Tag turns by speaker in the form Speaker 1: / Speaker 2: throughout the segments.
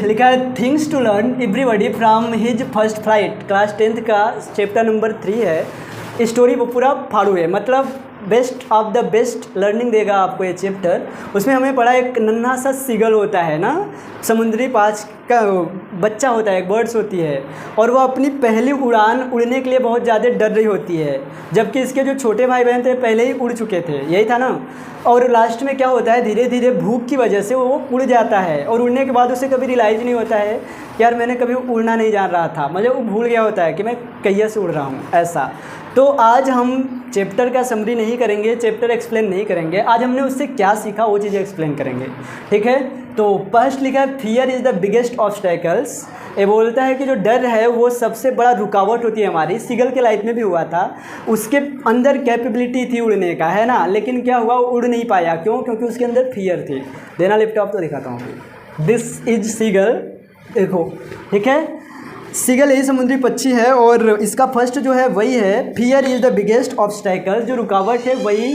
Speaker 1: लिखा है things to learn everybody from his first flight, class 10th का chapter number 3 है। स्टोरी वो पूरा फाड़ू है, मतलब best of the best learning देगा आपको ये चैप्टर। उसमें हमें पढ़ा एक नन्हा सा सीगल होता है ना, समुद्री पाँच का बच्चा होता है, एक बर्ड्स होती है, और वो अपनी पहली उड़ान उड़ने के लिए बहुत ज़्यादा डर रही होती है, जबकि इसके जो छोटे भाई बहन थे पहले ही उड़ चुके थे, यही था ना। और लास्ट में क्या होता है, धीरे धीरे भूख की वजह से वो उड़ जाता है, और उड़ने के बाद उसे कभी रियलाइज़ नहीं होता है कि यार मैंने कभी उड़ना नहीं जान रहा था, मतलब वो भूल गया होता है कि मैं कहिया से उड़ रहा हूँ, ऐसा। तो आज हम चैप्टर का समरी नहीं करेंगे, चैप्टर एक्सप्लेन नहीं करेंगे, आज हमने उससे क्या सीखा वो चीज़ें एक्सप्लेन करेंगे, ठीक है। तो फर्स्ट लिखा है fear is the biggest obstacles. ये बोलता है कि जो डर है वो सबसे बड़ा रुकावट होती है हमारी। सीगल के लाइफ में भी हुआ था, उसके अंदर कैपेबिलिटी थी उड़ने का, है ना, लेकिन क्या हुआ, उड़ नहीं पाया। क्यों? क्योंकि उसके अंदर फियर थी। देना लैपटॉप तो दिखाता हूँ। दिस इज सीगल, देखो, ठीक है। सीगल यही समुद्री पक्षी है, और इसका फर्स्ट जो है वही है fear is the biggest obstacle. जो रुकावट है वही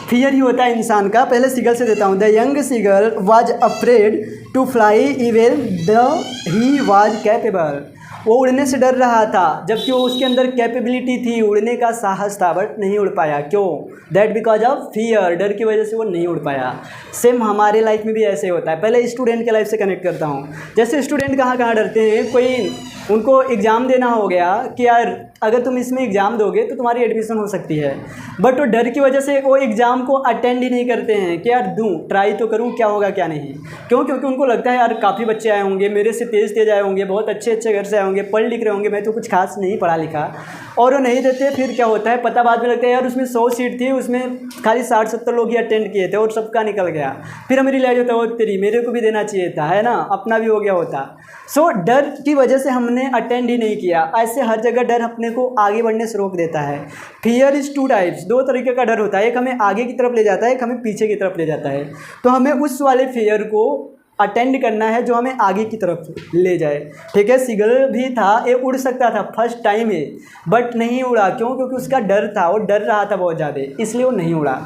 Speaker 1: फियर ही होता है इंसान का। पहले सीगल से देता हूँ। The young seagull was afraid to fly even the he was capable. वो उड़ने से डर रहा था जबकि वो उसके अंदर कैपेबिलिटी थी, उड़ने का साहस था, बट नहीं उड़ पाया। क्यों? दैट बिकॉज ऑफ फियर, डर की वजह से वो नहीं उड़ पाया। सेम हमारे लाइफ में भी ऐसे होता है। पहले स्टूडेंट के लाइफ से कनेक्ट करता हूँ। जैसे स्टूडेंट कहाँ कहाँ डरते हैं, कोई उनको एग्ज़ाम देना हो गया कि यार अगर तुम इसमें एग्ज़ाम दोगे तो तुम्हारी एडमिशन हो सकती है, बट वो डर की वजह से वो एग्ज़ाम को अटेंड ही नहीं करते हैं कि यार दूँ, ट्राई तो करूँ, क्या होगा क्या नहीं। क्यों? क्योंकि उनको लगता है यार काफ़ी बच्चे आए होंगे, मेरे से तेज़ तेज़ आए होंगे, बहुत अच्छे अच्छे घर से आए होंगे, पढ़ लिख रहे होंगे, मैं तो कुछ खास नहीं पढ़ा लिखा, और वो नहीं देते। फिर क्या होता है, पता बाद में लगता है यार उसमें 100 सीट थी, उसमें खाली 60-70 लोग ही अटेंड किए थे और सबका निकल गया। फिर हमें रियलाइज होता है वो तेरी, मेरे को भी देना चाहिए था, है ना, अपना भी हो गया होता। सो डर की वजह से हमने अटेंड ही नहीं किया। ऐसे हर जगह डर अपने को आगे बढ़ने से रोक देता है। फियर इज़ 2 टाइप्स, 2 तरीके का डर होता है, एक हमें आगे की तरफ ले जाता है, एक हमें पीछे की तरफ ले जाता है। तो हमें उस वाले फियर को अटेंड करना है जो हमें आगे की तरफ ले जाए, ठीक है। सीगल भी था, ये उड़ सकता था फर्स्ट टाइम है, बट नहीं उड़ा। क्यों? क्योंकि उसका डर था, वो डर रहा था बहुत ज़्यादा, इसलिए वो नहीं उड़ा।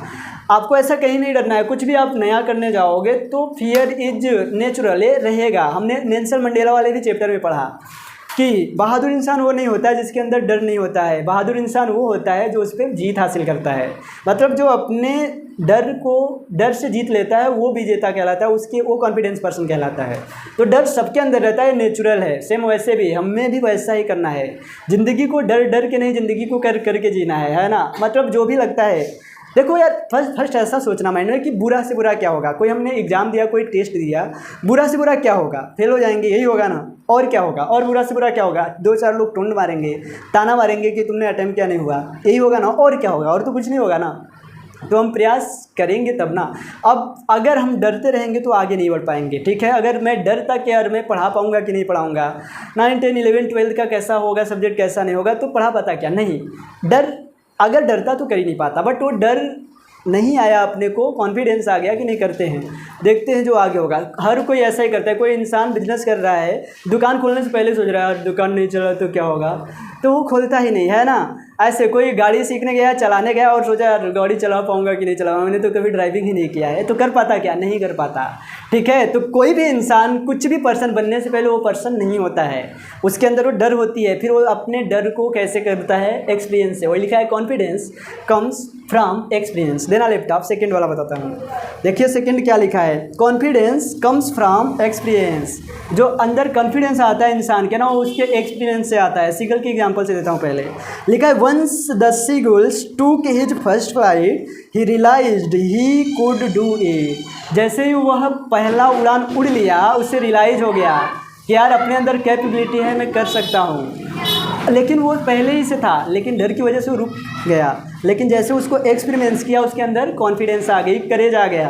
Speaker 1: आपको ऐसा कहीं नहीं डरना है, कुछ भी आप नया करने जाओगे तो फियर इज नेचुरल रहेगा। हमने नेल्सन मंडेला वाले भी चैप्टर में पढ़ा कि बहादुर इंसान वो नहीं होता है जिसके अंदर डर नहीं होता है, बहादुर इंसान वो होता है जो उस पर जीत हासिल करता है। मतलब जो अपने डर को डर से जीत लेता है वो विजेता कहलाता है, उसके वो कॉन्फिडेंस पर्सन कहलाता है। तो डर सबके अंदर रहता है, नेचुरल है। सेम वैसे भी हमें भी वैसा ही करना है। ज़िंदगी को डर डर के नहीं, ज़िंदगी को कर करके जीना है ना। मतलब जो भी लगता है, देखो यार, फर्स्ट ऐसा सोचना माइंड में कि बुरा से बुरा क्या होगा। कोई हमने एग्ज़ाम दिया, कोई टेस्ट दिया, बुरा से बुरा क्या होगा, फेल हो जाएंगे, यही होगा ना, और क्या होगा। और बुरा से बुरा क्या होगा, 2-4 लोग टोंड मारेंगे, ताना मारेंगे कि तुमने अटेम्प्ट क्या नहीं हुआ, यही होगा ना, और क्या होगा, और तो कुछ नहीं होगा ना। तो हम प्रयास करेंगे तब ना। अब अगर हम डरते रहेंगे तो आगे नहीं बढ़ पाएंगे, ठीक है। अगर मैं डरता कि यार मैं पढ़ा पाऊंगा कि नहीं पढ़ाऊंगा, 9, 10, 11, 12 का कैसा होगा, सब्जेक्ट कैसा नहीं होगा, तो पढ़ा पाता क्या नहीं। डर अगर डरता तो कर ही नहीं पाता, बट वो डर नहीं आया, अपने को कॉन्फिडेंस आ गया कि नहीं करते हैं, देखते हैं जो आगे होगा। हर कोई ऐसा ही करता है। कोई इंसान बिजनेस कर रहा है, दुकान खोलने से पहले सोच रहा है दुकान नहीं चला तो क्या होगा, तो वो खोलता ही नहीं, है ना। ऐसे कोई गाड़ी सीखने गया, चलाने गया और सोचा यार गाड़ी चला पाऊंगा कि नहीं चला पाऊंगा, मैंने तो कभी ड्राइविंग ही नहीं किया है, तो कर पाता क्या, नहीं कर पाता, ठीक है। तो कोई भी इंसान कुछ भी पर्सन बनने से पहले वो पर्सन नहीं होता है, उसके अंदर वो डर होती है। फिर वो अपने डर को कैसे करता है, एक्सपीरियंस से। वो लिखा है कॉन्फिडेंस कम्स फ्रॉम एक्सपीरियंस। देना लैपटॉप, सेकंड वाला बताता हूँ। देखिए सेकंड क्या लिखा है, कॉन्फिडेंस कम्स फ्रॉम एक्सपीरियंस। जो अंदर कॉन्फिडेंस आता है इंसान के ना, वो उसके एक्सपीरियंस से आता है। सीगल की एग्जांपल से देता हूँ पहले। लिखा है once the seagulls took his first flight he realised he could do it. जैसे ही वह पहला उड़ान उड़ लिया, उसे रियलाइज हो गया कि यार अपने अंदर कैपेबिलिटी है, मैं कर सकता हूँ। लेकिन वो पहले ही से था, लेकिन डर की वजह से वो रुक गया। लेकिन जैसे उसको एक्सपीरियंस किया, उसके अंदर कॉन्फिडेंस आ गई, करेज आ गया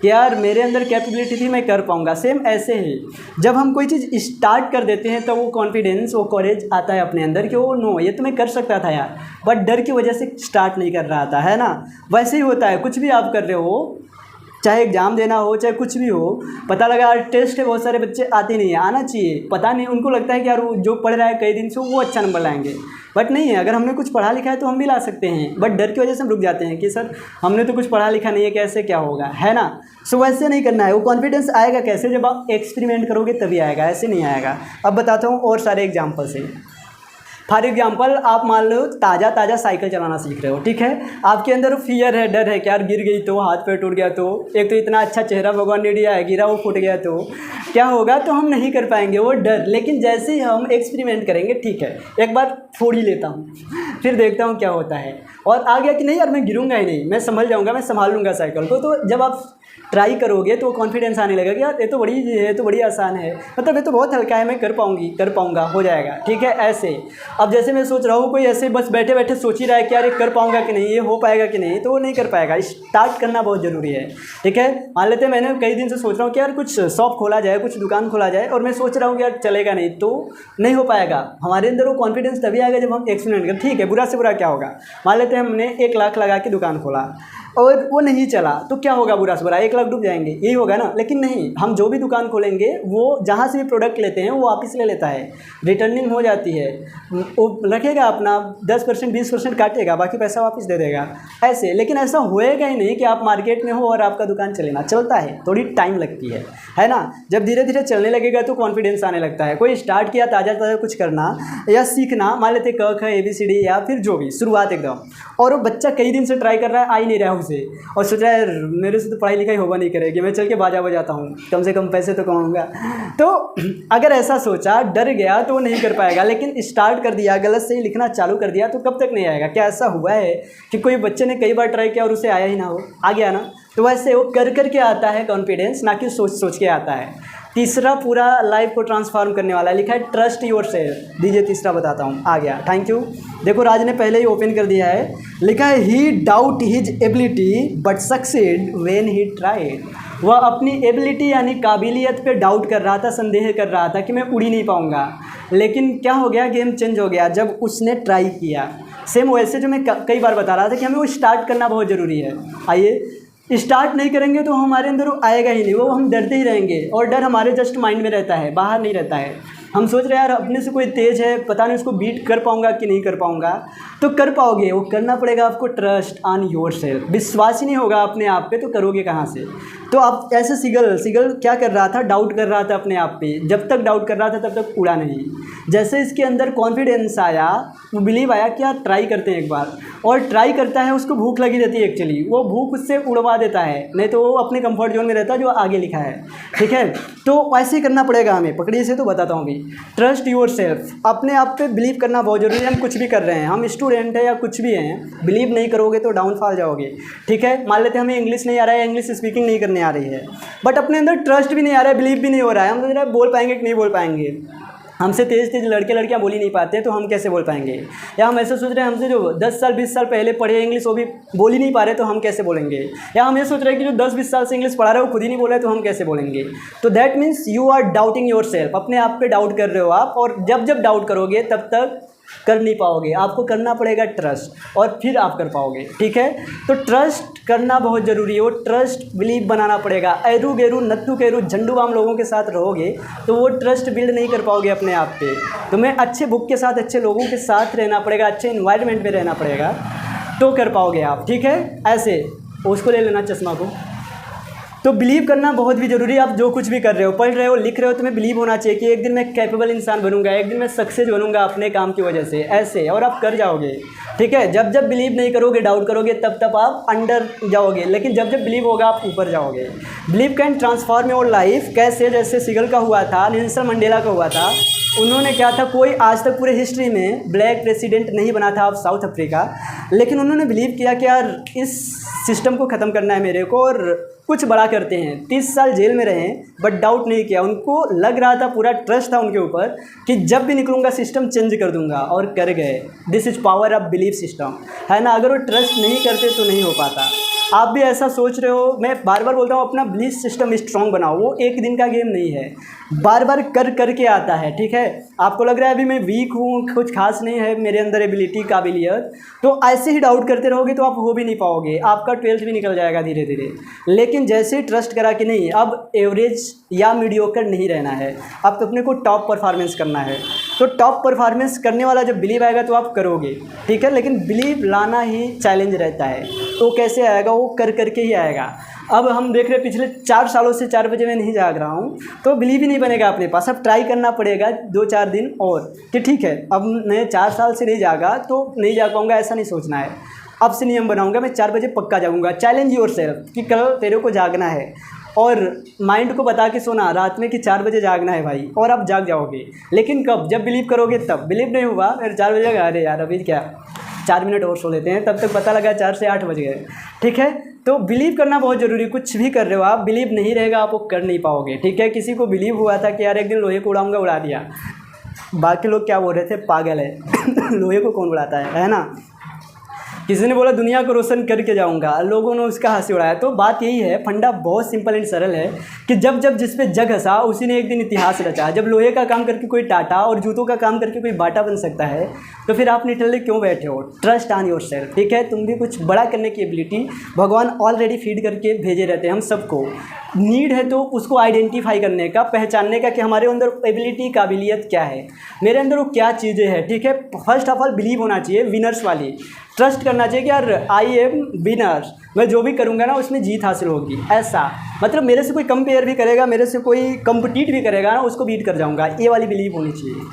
Speaker 1: कि यार मेरे अंदर कैपेबिलिटी थी, मैं कर पाऊंगा। सेम ऐसे ही जब हम कोई चीज़ स्टार्ट कर देते हैं तो वो कॉन्फिडेंस, वो करेज आता है अपने अंदर कि वो नो, ये तो मैं कर सकता था यार, बट डर की वजह से स्टार्ट नहीं कर रहा था, है ना। वैसे ही होता है, कुछ भी आप कर रहे हो, चाहे एग्ज़ाम देना हो चाहे कुछ भी हो, पता लगा यार टेस्ट है बहुत सारे बच्चे आते नहीं है, आना चाहिए, पता नहीं उनको लगता है कि यार जो पढ़ रहा है कई दिन से वो अच्छा नंबर लाएंगे, बट नहीं है। अगर हमने कुछ पढ़ा लिखा है तो हम भी ला सकते हैं, बट डर की वजह से हम रुक जाते हैं कि सर हमने तो कुछ पढ़ा लिखा नहीं है, कैसे क्या होगा, है ना। सो वैसे नहीं करना है। वो कॉन्फिडेंस आएगा कैसे, जब आप एक्सपेरिमेंट करोगे तभी आएगा, ऐसे नहीं आएगा। अब बताता हूँ और सारे एग्जाम्पल से। फॉर एग्जाम्पल आप मान लो ताज़ा साइकिल चलाना सीख रहे हो, ठीक है, आपके अंदर फियर है, डर है कि यार गिर गई तो, हाथ पैर टूट गया तो, एक तो इतना अच्छा चेहरा भगवान ने दिया है, गिरा वो फूट गया तो क्या होगा, तो हम नहीं कर पाएंगे, वो डर। लेकिन जैसे ही हम एक्सपेरिमेंट करेंगे, ठीक है एक बार फोड़ ही लेता हूँ, फिर देखता हूँ क्या होता है, और आ गया कि नहीं यार मैं गिरूंगा ही नहीं, मैं संभल जाऊँगा, मैं संभाल लूँगा साइकिल को। तो जब आप ट्राई करोगे तो कॉन्फिडेंस आने लगेगा कि यार ये तो बड़ी चीज़ है, ये तो बड़ी आसान है, मतलब ये तो बहुत हल्का है, मैं कर पाऊँगा, हो जाएगा, ठीक है। ऐसे अब जैसे मैं सोच रहा हूँ कोई ऐसे बस बैठे बैठे सोच ही रहा है कि यार ये कर पाऊँगा कि नहीं, ये हो पाएगा कि नहीं, तो वो नहीं कर पाएगा। स्टार्ट करना बहुत ज़रूरी है, ठीक है। मान लेते हैं मैंने कई दिन से सोच रहा हूँ कि यार कुछ शॉप खोला जाए, कुछ दुकान खोला जाए, और मैं सोच रहा हूँ कि यार चलेगा नहीं, तो नहीं हो पाएगा। हमारे अंदर वो कॉन्फिडेंस तभी आएगा जब हम एक्सपेरिमेंट करें। ठीक है, बुरा से बुरा क्या होगा, मान लेते हैं हमने 1 लाख लगा के दुकान खोला और वो नहीं चला, तो क्या होगा, बुरा से बुरा 1 लाख डूब जाएंगे, यही होगा ना। लेकिन नहीं, हम जो भी दुकान खोलेंगे वो जहाँ से भी प्रोडक्ट लेते हैं वो वापस ले लेता है, रिटर्निंग हो जाती है, वो रखेगा अपना 10% 20% काटेगा, बाकी पैसा वापस दे देगा, ऐसे। लेकिन ऐसा होएगा ही नहीं कि आप मार्केट में हो और आपका दुकान चले ना, चलता है, थोड़ी टाइम लगती है ना। जब धीरे धीरे चलने लगेगा तो कॉन्फिडेंस आने लगता है। कोई स्टार्ट किया ताज़ा कुछ करना या सीखना, मान लेते क ख ABCD या फिर जो भी शुरुआत एकदम, और वो बच्चा कई दिन से ट्राई कर रहा है, आ ही नहीं रहा है उसे, और सोच रहा है मेरे से तो पढ़ाई लिखाई होगा नहीं करेगी, मैं चल के बाजा बजाता हूँ, कम से कम पैसे तो कमाऊँगा। तो अगर ऐसा सोचा, डर गया, तो वो नहीं कर पाएगा। लेकिन स्टार्ट कर दिया, गलत से ही लिखना चालू कर दिया, तो कब तक नहीं आएगा। क्या ऐसा हुआ है कि कोई बच्चे ने कई बार ट्राई किया और उसे आया ही ना हो, आ गया ना। तो वैसे वो कर के आता है कॉन्फिडेंस, ना कि सोच के आता है। तीसरा पूरा लाइफ को ट्रांसफॉर्म करने वाला है, लिखा है ट्रस्ट योरसेल्फ। दीजिए तीसरा बताता हूँ, आ गया, थैंक यू। देखो राज ने पहले ही ओपन कर दिया है, लिखा है he doubt his ability but succeed when he tried. वह अपनी एबिलिटी यानी काबिलियत पे डाउट कर रहा था, संदेह कर रहा था कि मैं उड़ ही नहीं पाऊँगा, लेकिन क्या हो गया, गेम चेंज हो गया जब उसने ट्राई किया। सेम वैसे जो मैं कई बार बता रहा था कि हमें वो स्टार्ट करना बहुत ज़रूरी है। आइए, स्टार्ट नहीं करेंगे तो हमारे अंदर वो आएगा ही नहीं, वो हम डरते ही रहेंगे, और डर हमारे जस्ट माइंड में रहता है, बाहर नहीं रहता है। हम सोच रहे हैं यार अपने से कोई तेज़ है, पता नहीं उसको बीट कर पाऊँगा कि नहीं कर पाऊँगा, तो कर पाओगे। वो करना पड़ेगा आपको ट्रस्ट ऑन योरसेल्फ। विश्वास ही नहीं होगा अपने आप पे तो करोगे कहाँ से। तो आप ऐसे सिगल क्या कर रहा था, डाउट कर रहा था अपने आप पे। जब तक डाउट कर रहा था तब तक उड़ा नहीं। जैसे इसके अंदर कॉन्फिडेंस आया, वो बिलीव आया कि यार ट्राई करते हैं एक बार, और ट्राई करता है, उसको भूख लगी रहती है एक्चुअली, वो भूख उससे उड़वा देता है, नहीं तो वो अपने कंफर्ट जोन में रहता है जो आगे लिखा है, ठीक है। तो ऐसे ही करना पड़ेगा हमें, पकड़िए से तो बताता हूँ अभी। ट्रस्ट योरसेल्फ, अपने आप पे बिलीव करना बहुत जरूरी है। हम कुछ भी कर रहे हैं, हम स्टूडेंट है या कुछ भी हैं, बिलीव नहीं करोगे तो डाउनफॉल जाओगे, ठीक है। मान लेते हैं हमें इंग्लिश नहीं आ रहा है, इंग्लिश स्पीकिंग नहीं करने आ रही है, बट अपने अंदर ट्रस्ट भी नहीं आ रहा है, बिलीव भी नहीं हो रहा है, हम सोच रहे हैं बोल पाएंगे कि नहीं बोल पाएंगे। हमसे तेज़ लड़के लड़कियां बोल ही नहीं पाते, तो हम कैसे बोल पाएंगे। या हम ऐसे सोच रहे हैं हमसे जो 10 साल 20 साल पहले पढ़े इंग्लिश वो भी बोल ही नहीं पा रहे, तो हम कैसे बोलेंगे। या हम ये सोच रहे हैं कि जो 10-20 साल से इंग्लिश पढ़ा रहे हो खुद ही नहीं बोल रहे, तो हम कैसे बोलेंगे। तो that means you are doubting yourself, अपने आप पे डाउट कर रहे हो आप, और जब डाउट करोगे तब तक कर नहीं पाओगे। आपको करना पड़ेगा ट्रस्ट, और फिर आप कर पाओगे, ठीक है। तो ट्रस्ट करना बहुत ज़रूरी है, वो ट्रस्ट बिलीव बनाना पड़ेगा। ऐरू गेरू नत्थू केरू झंडू बाम लोगों के साथ रहोगे तो वो ट्रस्ट बिल्ड नहीं कर पाओगे अपने आप पे। तुम्हें अच्छे बुक के साथ, अच्छे लोगों के साथ रहना पड़ेगा, अच्छे इन्वायरमेंट में रहना पड़ेगा, तो कर पाओगे आप, ठीक है। ऐसे उसको ले लेना चश्मा को। तो बिलीव करना बहुत भी ज़रूरी है। आप जो कुछ भी कर रहे हो, पढ़ रहे हो, लिख रहे हो, तुम्हें बिलीव होना चाहिए कि एक दिन मैं कैपेबल इंसान बनूंगा, एक दिन मैं सक्सेस बनूंगा अपने काम की वजह से, ऐसे, और आप कर जाओगे, ठीक है। जब बिलीव नहीं करोगे, डाउट करोगे, तब आप अंडर जाओगे, लेकिन जब ब्लीव होगा आप ऊपर जाओगे। Believe can transform your life. कैसे, जैसे सिगल का हुआ था, नेल्सन मंडेला का हुआ था। उन्होंने क्या था, कोई आज तक पूरे हिस्ट्री में ब्लैक प्रेसिडेंट नहीं बना था ऑफ साउथ अफ्रीका, लेकिन उन्होंने बिलीव किया कि यार इस सिस्टम को ख़त्म करना है मेरे को, और कुछ बड़ा करते हैं। 30 साल जेल में रहे, बट डाउट नहीं किया। उनको लग रहा था, पूरा ट्रस्ट था उनके ऊपर कि जब भी निकलूंगा सिस्टम चेंज कर दूंगा, और कर गए। This is power of belief system, है ना। अगर वो ट्रस्ट नहीं करते तो नहीं हो पाता। आप भी ऐसा सोच रहे हो, मैं बार बार बोलता हूँ अपना बिलीफ सिस्टम स्ट्रॉन्ग बनाओ। वो एक दिन का गेम नहीं है, बार बार कर करके आता है, ठीक है। आपको लग रहा है अभी मैं वीक हूँ, कुछ खास नहीं है मेरे अंदर एबिलिटी काबिलियत, तो ऐसे ही डाउट करते रहोगे तो आप हो भी नहीं पाओगे, आपका 12th भी निकल जाएगा धीरे धीरे। लेकिन जैसे ही ट्रस्ट करा कि नहीं अब एवरेज या मीडियोकर नहीं रहना है, अब तो अपने को टॉप परफॉर्मेंस करना है, तो टॉप परफॉर्मेंस करने वाला जब बिलीव आएगा तो आप करोगे, ठीक है। लेकिन बिलीव लाना ही चैलेंज रहता है, तो कैसे आएगा, वो कर करके ही आएगा। अब हम देख रहे हैं पिछले 4 सालों से 4 बजे मैं नहीं जाग रहा हूँ, तो बिलीव ही नहीं बनेगा अपने पास। अब ट्राई करना पड़ेगा 2-4 दिन और कि ठीक है अब मैं 4 साल से नहीं जागा तो नहीं जाग पाऊँगा, ऐसा नहीं सोचना है। अब से नियम बनाऊँगा, मैं 4 बजे पक्का जाऊँगा। चैलेंज योरसेल्फ कि कल तेरे को जागना है, और माइंड को बता के सोना रात में कि 4 बजे जागना है भाई, और आप जाग जाओगे। लेकिन कब, जब बिलीव करोगे तब। बिलीव नहीं हुआ फिर 4 बजे जागा, अरे यार अभी क्या 4 मिनट और सो लेते हैं, तब तक पता लगा 4 से 8 बज गए, ठीक है। तो बिलीव करना बहुत ज़रूरी। कुछ भी कर रहे हो आप, बिलीव नहीं रहेगा आप वो कर नहीं पाओगे, ठीक है। किसी को बिलीव हुआ था कि यार एक दिन लोहे को उड़ाऊंगा, उड़ा दिया। बाकी लोग क्या बोल रहे थे, पागल है लोहे को कौन उड़ाता है ना। किसी ने बोला दुनिया को रोशन करके जाऊंगा, लोगों ने उसका हंसी उड़ाया। तो बात यही है, फंडा बहुत सिंपल एंड सरल है कि जब जब जिस पे जग हंसा उसी ने एक दिन इतिहास रचा। जब लोहे का काम करके कोई टाटा और जूतों का काम करके कोई बाटा बन सकता है, तो फिर आप निठल्ले क्यों बैठे हो। ट्रस्ट ऑन योरसेल्फ, ठीक है। तुम भी कुछ बड़ा करने की एबिलिटी भगवान ऑलरेडी फीड करके भेजे रहते हैं हम सबको। नीड है तो उसको आइडेंटिफाई करने का, पहचानने का कि हमारे अंदर एबिलिटी काबिलियत क्या है, मेरे अंदर वो क्या चीज़ें हैं, ठीक है। फर्स्ट ऑफ ऑल बिलीव होना चाहिए, विनर्स वाली ट्रस्ट करना चाहिए कि यार आई एम विनर्स, मैं जो भी करूँगा ना उसमें जीत हासिल होगी। ऐसा मतलब मेरे से कोई कंपेयर भी करेगा, मेरे से कोई कंपटीट भी करेगा ना, उसको बीट कर जाऊँगा, ये वाली बिलीव होनी चाहिए,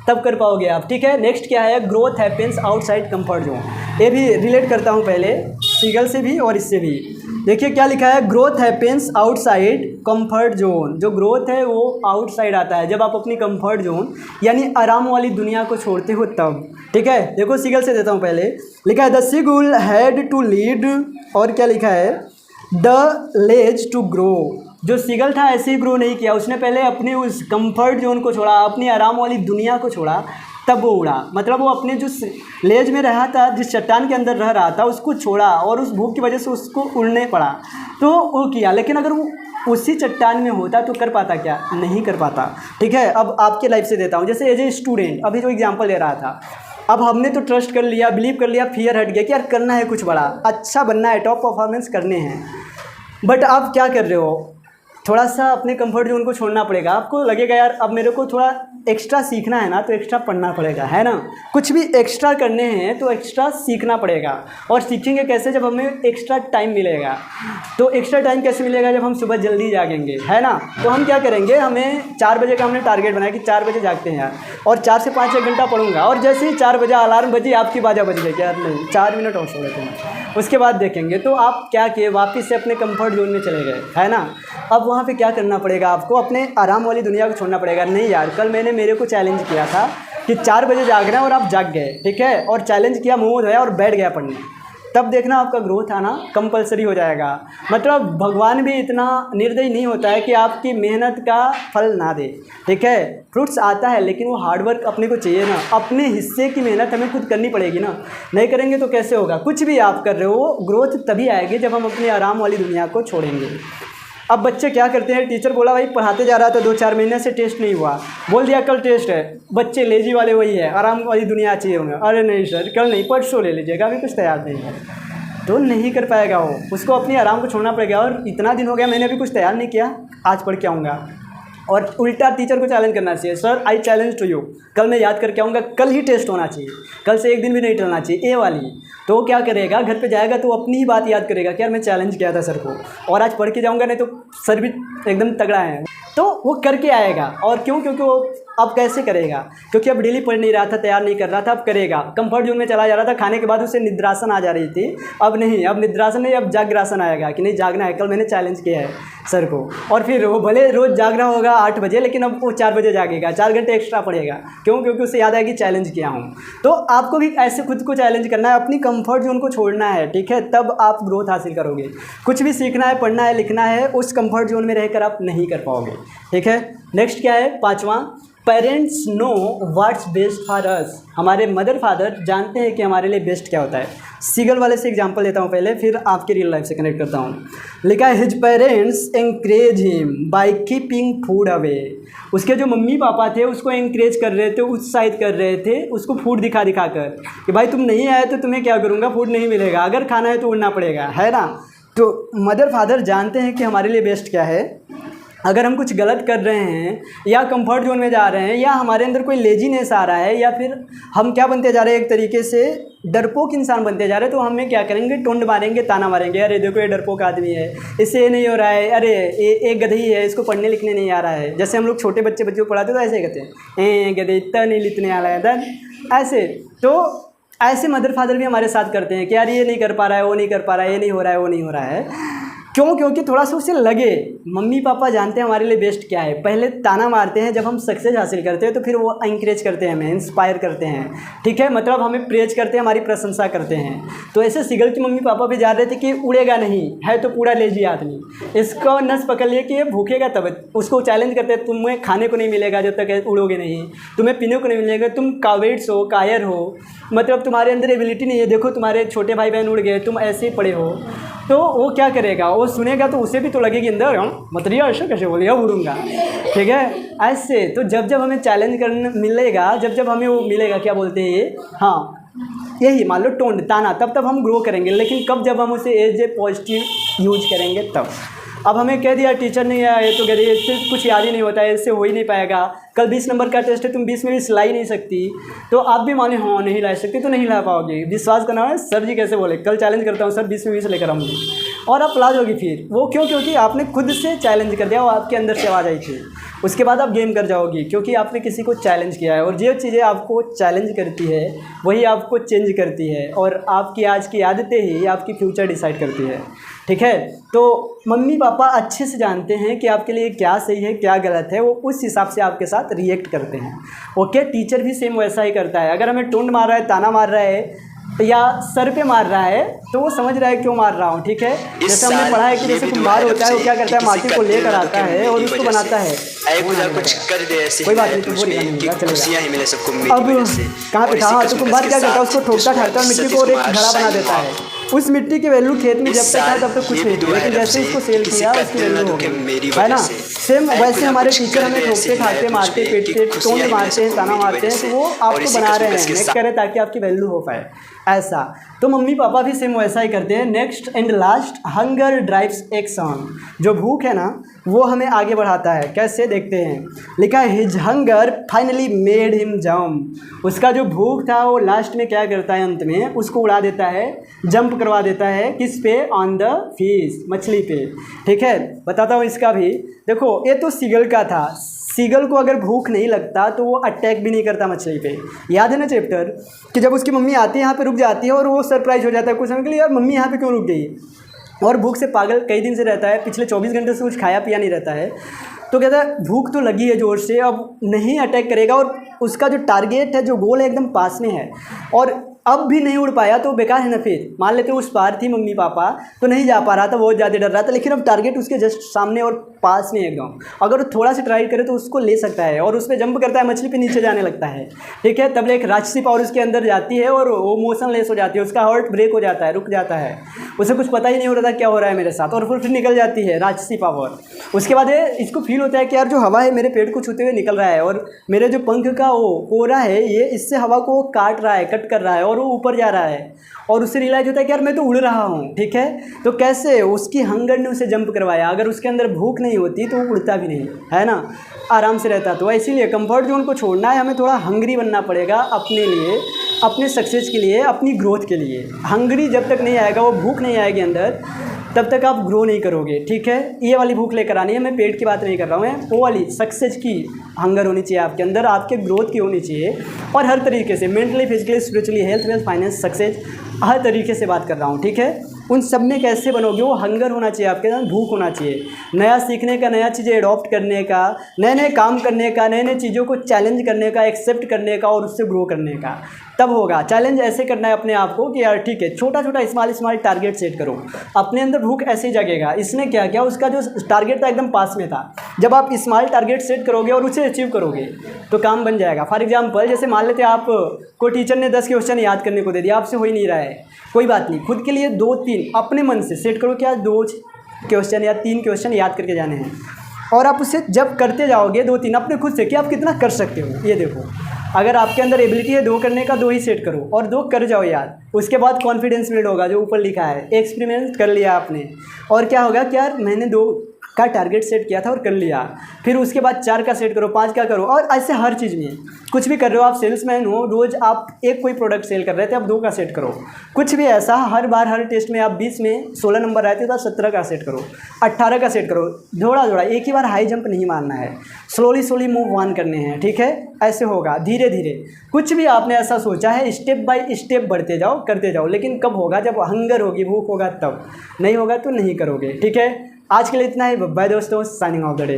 Speaker 1: तब कर पाओगे आप, ठीक है। नेक्स्ट क्या है, growth happens outside comfort zone. ये भी रिलेट करता हूँ पहले सीगल से भी और इससे भी। देखिए क्या लिखा है, growth happens outside comfort zone. जो ग्रोथ है वो आउटसाइड आता है जब आप अपनी कंफर्ट जोन यानी आराम वाली दुनिया को छोड़ते हो तब, ठीक है। देखो सीगल से देता हूँ पहले, लिखा है the seagull had to lead, और क्या लिखा है, द लेज टू ग्रो। जो सीगल था ऐसे ही ग्रो नहीं किया, उसने पहले अपने उस कंफर्ट जोन को छोड़ा, अपनी आराम वाली दुनिया को छोड़ा, तब वो उड़ा। मतलब वो अपने जो लेज में रहा था, जिस चट्टान के अंदर रह रहा था, उसको छोड़ा और उस भूख की वजह से उसको उड़ने पड़ा, तो वो किया। लेकिन अगर वो उसी चट्टान में होता तो कर पाता क्या, नहीं कर पाता, ठीक है। अब आपके लाइफ से देता हूँ, जैसे एज ए स्टूडेंट अभी जो एग्जाम्पल ले रहा था, अब हमने तो ट्रस्ट कर लिया, बिलीव कर लिया, फियर हट गया कि यार करना है कुछ बड़ा, अच्छा बनना है, टॉप परफॉर्मेंस करने हैं। बट आप क्या कर रहे हो, थोड़ा सा अपने कंफर्ट जोन को छोड़ना पड़ेगा। आपको लगेगा यार अब मेरे को थोड़ा एक्स्ट्रा सीखना है ना, तो एक्स्ट्रा पढ़ना पड़ेगा, है ना। कुछ भी एक्स्ट्रा करने हैं तो एक्स्ट्रा सीखना पड़ेगा। और सीखेंगे कैसे, जब हमें एक्स्ट्रा टाइम मिलेगा। तो एक्स्ट्रा टाइम कैसे मिलेगा, जब हम सुबह जल्दी जागेंगे, है ना। तो हम क्या करेंगे, हमें 4 बजे का हमने टारगेट बनाया कि 4 बजे जागते हैं यार, और 4 से 5 1 घंटा पढ़ूंगा। और जैसे ही 4 बजे अलार्म बजी, आपकी बाजा बज गई कि यार नहीं 4 मिनट और सो लेते हैं, उसके बाद देखेंगे। तो आप क्या किए, वापस से अपने कंफर्ट जोन में चले गए, है ना। अब वहाँ पे क्या करना पड़ेगा, आपको अपने आराम वाली दुनिया को छोड़ना पड़ेगा। नहीं यार, कल मैंने मेरे को चैलेंज किया था कि 4 बजे जागना है और आप जाग गए, ठीक है, और चैलेंज किया, मुंह धोया और बैठ गया पढ़ने, तब देखना आपका ग्रोथ आना कंपलसरी हो जाएगा। मतलब भगवान भी इतना निर्दयी नहीं होता है कि आपकी मेहनत का फल ना दे, ठीक है। फ्रूट्स आता है लेकिन वो हार्डवर्क अपने को चाहिए ना, अपने हिस्से की मेहनत हमें खुद करनी पड़ेगी ना। नहीं करेंगे तो कैसे होगा। कुछ भी आप कर रहे हो, ग्रोथ तभी आएगी जब हम अपनी आराम वाली दुनिया को छोड़ेंगे। अब बच्चे क्या करते हैं, टीचर बोला भाई पढ़ाते जा रहा था 2-4 महीने से टेस्ट नहीं हुआ, बोल दिया कल टेस्ट है। बच्चे लेजी वाले वही है, आराम वाली दुनिया चाहिए होंगे, अरे नहीं सर कल नहीं परसों ले लीजिएगा, अभी कुछ तैयार नहीं है, तो नहीं कर पाएगा वो। उसको अपनी आराम को छोड़ना पड़ेगा। और इतना दिन हो गया मैंने अभी कुछ तैयार नहीं किया, आज पढ़ के आऊँगा। और उल्टा टीचर को चैलेंज करना चाहिए, sir I challenge to you, कल मैं याद करके आऊँगा, कल ही टेस्ट होना चाहिए, कल से 1 दिन भी नहीं टलना चाहिए, ये वाली। तो क्या करेगा, घर पे जाएगा तो अपनी ही बात याद करेगा कि यार मैं चैलेंज किया था सर को, और आज पढ़ के जाऊँगा, नहीं तो सर भी एकदम तगड़ा है, तो वो करके आएगा। और क्यों, क्योंकि वो अब कैसे करेगा, क्योंकि अब डेली पढ़ नहीं रहा था, तैयार नहीं कर रहा था, अब करेगा। कंफर्ट जोन में चला जा रहा था, खाने के बाद उसे निद्रासन आ जा रही थी, अब नहीं, अब निद्रासन नहीं, अब जागरासन आएगा कि नहीं जागना है, कल मैंने चैलेंज किया है सर को। और फिर वो भले रोज़ जाग रहा होगा 8 बजे, लेकिन अब वो 4 बजे जागेगा, 4 घंटे एक्स्ट्रा पढ़ेगा। क्यों, क्योंकि उसे याद आएगी चैलेंज किया हूँ। तो आपको भी ऐसे खुद को चैलेंज करना है, अपनी कंफर्ट जोन को छोड़ना है, ठीक है, तब आप ग्रोथ हासिल करोगे। कुछ भी सीखना है, पढ़ना है, लिखना है, उस कंफर्ट जोन में रहकर आप नहीं कर पाओगे, ठीक है। नेक्स्ट क्या है, 5वां, parents know what's best for us. हमारे मदर फादर जानते हैं कि हमारे लिए बेस्ट क्या होता है। सीगल वाले से एग्जांपल लेता हूँ पहले, फिर आपके रियल लाइफ से कनेक्ट करता हूँ। लिखा है his parents encourage him by keeping food away. उसके जो मम्मी पापा थे उसको एनकरेज कर रहे थे, उत्साहित कर रहे थे उसको फूड दिखा दिखा कर कि भाई तुम नहीं आए तो तुम्हें क्या करूँगा, फूड नहीं मिलेगा, अगर खाना है तो उड़ना पड़ेगा, है ना। तो मदर फादर जानते हैं कि हमारे लिए बेस्ट क्या है। अगर हम कुछ गलत कर रहे हैं या कंफर्ट जोन में जा रहे हैं या हमारे अंदर कोई लेजीनेस आ रहा है या फिर हम क्या बनते जा रहे हैं, एक तरीके से डरपोक इंसान बनते जा रहे हैं, तो हमें क्या करेंगे, टोंड मारेंगे, ताना मारेंगे, अरे देखो ये डरपोक आदमी है, इससे ये नहीं हो रहा है, अरे ये एक गधई है, इसको पढ़ने लिखने नहीं आ रहा है। जैसे हम लोग छोटे बच्चों को पढ़ाते तो ऐसे ही कहते हैं, गधे इतना नहीं लिखने आ रहा है दन, ऐसे। तो ऐसे मदर फादर भी हमारे साथ करते हैं कि यार ये नहीं कर पा रहा है, वो नहीं कर पा रहा है, ये नहीं हो रहा है, वो नहीं हो रहा है। क्यों? क्योंकि थोड़ा सा उसे लगे मम्मी पापा जानते हैं हमारे लिए बेस्ट क्या है। पहले ताना मारते हैं, जब हम सक्सेस हासिल करते हैं तो फिर वो इंकरेज करते हैं, हमें इंस्पायर करते हैं, ठीक है, मतलब हमें प्रेज करते हैं, हमारी प्रशंसा करते हैं। तो ऐसे सीगल के मम्मी पापा भी जा रहे थे कि उड़ेगा नहीं है तो पूरा लेजी आदमी, इसको नस पकड़ लिए कि ये भूखेगा तब। उसको चैलेंज करते हैं, तुम्हें खाने को नहीं मिलेगा जब तक उड़ोगे नहीं, तुम्हें पीने को नहीं मिलेगा, तुम कावेट्स हो, कायर हो, मतलब तुम्हारे अंदर एबिलिटी नहीं है, देखो तुम्हारे छोटे भाई बहन उड़ गए, तुम ऐसे ही पड़े हो। तो वो क्या करेगा, वो सुनेगा तो उसे भी तो लगेगी अंदर, मतलब ऐसा कैसे बोले, अब उड़ूंगा, ठीक है, ऐसे। तो जब जब हमें चैलेंज करने मिलेगा, जब जब हमें वो मिलेगा, क्या बोलते हैं ये, हाँ यही मान लो टोंड, ताना, तब तब हम ग्रो करेंगे। लेकिन कब, जब हम उसे एज ए पॉजिटिव यूज करेंगे तब। अब हमें कह दिया टीचर नहीं आया, ये तो कह दिया इससे कुछ याद ही नहीं होता है, इससे हो ही नहीं पाएगा, कल 20 नंबर का टेस्ट है, तुम 20 में भी ला ही नहीं सकती, तो आप भी माने हाँ नहीं ला सकती तो नहीं ला पाओगे, विश्वास करना है। सर जी कैसे बोले, कल चैलेंज करता हूँ सर 20 में 20 लेकर आऊँगी, और आप ला जाओगी। फिर वो क्यों? क्योंकि आपने खुद से चैलेंज कर दिया, वो आपके अंदर से आवाज़ आई थी। उसके बाद आप गेम कर जाओगी क्योंकि आपने किसी को चैलेंज किया है, और जो चीज़ें आपको चैलेंज करती है वही आपको चेंज करती है, और आपकी आज की आदतें ही आपकी फ्यूचर डिसाइड करती है, ठीक है। तो मम्मी पापा अच्छे से जानते हैं कि आपके लिए क्या सही है क्या गलत है, वो उस हिसाब से आपके साथ रिएक्ट करते हैं। ओके, टीचर भी सेम वैसा ही करता है। अगर हमें टोंड मार रहा है, ताना मार रहा है या सर पे मार रहा है, तो वो समझ रहा है क्यों मार रहा हूँ, ठीक है। जैसे हमने पढ़ा है कि जैसे कुम्हार होता है, वो क्या करता है, माटी को लेकर आता है और उसको बनाता है, कोई बात नहीं, तो वो नहीं चलेगा। अब कहाँ पे था, तो कुम्हार क्या करता है, उसको ठोकता ठाकता मिट्टी को और एक घड़ा बना देता है। उस मिट्टी की वैल्यू खेत में जब तक था तब तक कुछ नहीं थी, लेकिन जैसे उसको सेल किया उसकी वैल्यू हो गई, है ना। सेम वैसे हमारे टीचर हमें ठोकते ठाकते मारते पीटते टोंड मारते हैं, ताना मारते हैं, तो वो आपको बना रहे हैं, मेक करें ताकि आपकी वैल्यू हो पाए, ऐसा। तो मम्मी पापा भी सेम वैसा ही करते हैं। Next and last, hunger drives action. जो भूख है ना वो हमें आगे बढ़ाता है। कैसे, देखते हैं। लिखा है his hunger finally made him jump. उसका जो भूख था वो लास्ट में क्या करता है, अंत में उसको उड़ा देता है, जंप करवा देता है, किस पे, ऑन द फिश, मछली पे, ठीक है। बताता हूँ इसका भी। देखो ये तो सीगल का था, सीगल को अगर भूख नहीं लगता तो वो अटैक भी नहीं करता मछली पे। याद है ना चैप्टर, कि जब उसकी मम्मी आती है यहाँ पे रुक जाती है और वो सरप्राइज हो जाता है कुछ समय के लिए, यार मम्मी यहाँ पे क्यों रुक गई, और भूख से पागल कई दिन से रहता है, पिछले 24 घंटे से कुछ खाया पिया नहीं रहता है। तो कहता है भूख तो लगी है ज़ोर से, अब नहीं अटैक करेगा, और उसका जो टारगेट है, जो गोल है, एकदम पास में है, और अब भी नहीं उड़ पाया तो बेकार है ना। फिर मान लेते उस पार थी मम्मी पापा तो नहीं जा पा रहा था, बहुत ज़्यादा डर रहा था, लेकिन अब टारगेट उसके जस्ट सामने और पास में एकदम, अगर वो थोड़ा सा ट्राई करे तो उसको ले सकता है, और उस पर जंप करता है, मछली पे नीचे जाने लगता है, ठीक है। तब एक राक्षसी पावर उसके अंदर जाती है और वो मोशनलेस हो जाती है, उसका हार्ट ब्रेक हो जाता है, रुक जाता है, उसे कुछ पता ही नहीं हो रहा था क्या हो रहा है मेरे साथ, और फिर निकल जाती है राक्षसी पावर। उसके बाद इसको फील होता है कि यार जो हवा है मेरे पेट को छूते हुए निकल रहा है, और मेरे जो पंख का वो कोरा है ये इससे हवा को काट रहा है, कट कर रहा है, और वो ऊपर जा रहा है, और उससे रियलाइज होता है कि यार मैं तो उड़ रहा हूँ, ठीक है। तो कैसे उसकी हंगर ने उसे जंप करवाया, अगर उसके अंदर भूख नहीं होती तो वो उड़ता भी नहीं, है ना, आराम से रहता। तो इसीलिए कंफर्ट जोन को छोड़ना है, हमें थोड़ा हंग्री बनना पड़ेगा अपने लिए, अपने सक्सेस के लिए, अपनी ग्रोथ के लिए। हंग्री जब तक नहीं आएगा, वो भूख नहीं आएगी अंदर, तब तक आप ग्रो नहीं करोगे, ठीक है। ये वाली भूख लेकर आनी है, मैं पेट की बात नहीं कर रहा हूँ, मैं वो वाली सक्सेस की हंगर होनी चाहिए आपके अंदर, आपके ग्रोथ की होनी चाहिए, और हर तरीके से, mentally, physically, spiritually, health, wealth, finance, success, हर तरीके से बात कर रहा हूँ, ठीक है। उन सब में कैसे बनोगे, वो हंगर होना चाहिए आपके अंदर, भूख होना चाहिए, नया सीखने का, नया चीज़ें एडॉप्ट करने का, नए नए काम करने का, नए नए चीज़ों को चैलेंज करने का, एक्सेप्ट करने का, और उससे ग्रो करने का, तब होगा। चैलेंज ऐसे करना है अपने आप को कि यार ठीक है, छोटा छोटा स्मॉल टारगेट सेट करो, अपने अंदर भूख ऐसे ही जगेगा। इसने क्या किया, उसका जो टारगेट था एकदम पास में था। जब आप स्मॉल टारगेट सेट करोगे और उसे अचीव करोगे तो काम बन जाएगा। फॉर एग्जाम्पल जैसे मान लेते हैं आप को टीचर ने 10 क्वेश्चन याद करने को दे दिया, आपसे हो ही नहीं रहा है, कोई बात नहीं, खुद के लिए 2-3 अपने मन से सेट करो, क्या 2 क्वेश्चन या 3 क्वेश्चन याद करके जाने हैं। और आप उसे जब करते जाओगे 2-3 अपने खुद से कि आप कितना कर सकते हो। ये देखो, अगर आपके अंदर एबिलिटी है 2 करने का, 2 ही सेट करो और 2 कर जाओ यार। उसके बाद कॉन्फिडेंस बिल्ड होगा, जो ऊपर लिखा है, एक्सपेरिमेंट कर लिया आपने और क्या होगा कि यार मैंने 2 का टारगेट सेट किया था और कर लिया। फिर उसके बाद 4 का सेट करो, 5 का करो, और ऐसे हर चीज़ में कुछ भी कर रहे हो। आप सेल्समैन हो, रोज़ आप एक कोई प्रोडक्ट सेल कर रहे थे, आप 2 का सेट करो। कुछ भी ऐसा, हर बार हर टेस्ट में आप 20 में 16 नंबर आए थे तो 17 का सेट करो, 18 का सेट करो। थोड़ा थोड़ा, एक ही बार हाई जंप नहीं मारना है, स्लोली मूव ऑन करने हैं, ठीक है। ऐसे होगा धीरे धीरे। कुछ भी आपने ऐसा सोचा है, स्टेप बाय स्टेप बढ़ते जाओ, करते जाओ। लेकिन कब होगा, जब हंगर होगी, भूख होगा तब। नहीं होगा तो नहीं करोगे, ठीक है। आज के लिए इतना ही, बाय दोस्तों, साइनिंग ऑफ द डे।